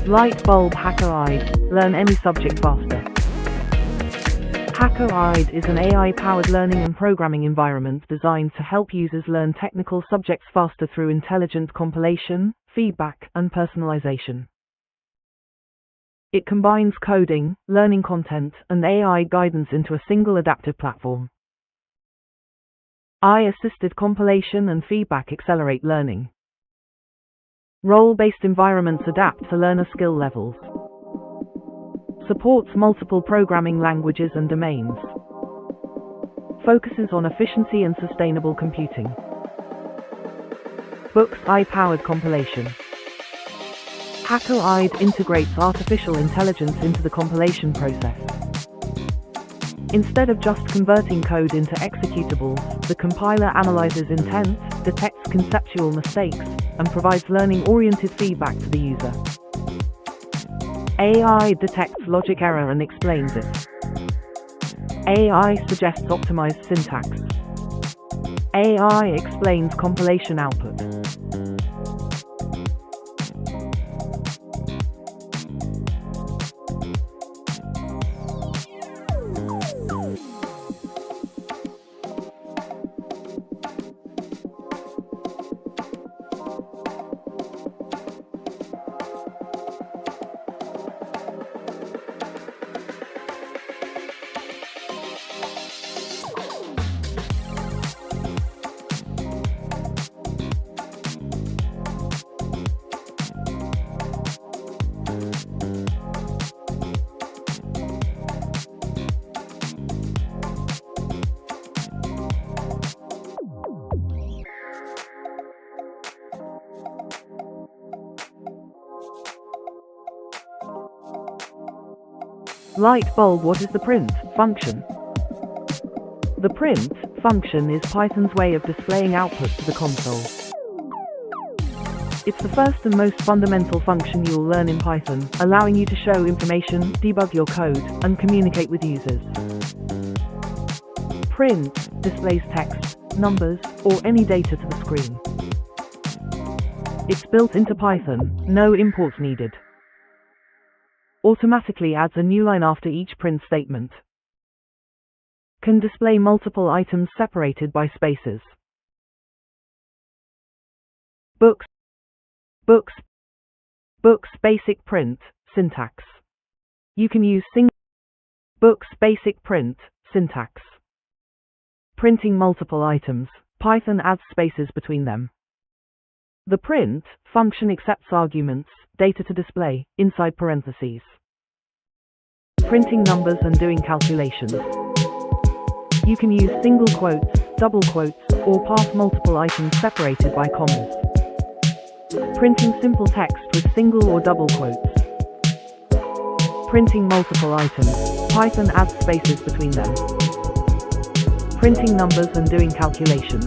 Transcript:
Light bulb Hacker IDE. Learn any subject faster. Hacker IDE is an AI-powered learning and programming environment designed to help users learn technical subjects faster through intelligent compilation, feedback, and personalization. It combines coding, learning content, and AI guidance into a single adaptive platform. AI-assisted compilation and feedback accelerate learning. Role-based environments adapt to learner skill levels. Supports multiple programming languages and domains. Focuses on efficiency and sustainable computing. Books AI-powered compilation. Hacker IDE integrates artificial intelligence into the compilation process. Instead of just converting code into executables, the compiler analyzes intent, detects conceptual mistakes, and provides learning-oriented feedback to the user. AI detects logic error and explains it. AI suggests optimized syntax. AI explains compilation output. Light bulb. What is the print function? The print function is Python's way of displaying output to the console. It's the first and most fundamental function you'll learn in Python, allowing you to show information, debug your code, and communicate with users. Print displays text, numbers, or any data to the screen. It's built into Python, no imports needed. Automatically adds a new line after each print statement. Can display multiple items separated by spaces. Books. Books basic print syntax. You can use books basic print syntax. Printing multiple items. Python adds spaces between them. The print function accepts arguments, data to display, inside parentheses. Printing numbers and doing calculations. You can use single quotes, double quotes, or pass multiple items separated by commas. Printing simple text with single or double quotes. Printing multiple items. Python adds spaces between them. Printing numbers and doing calculations.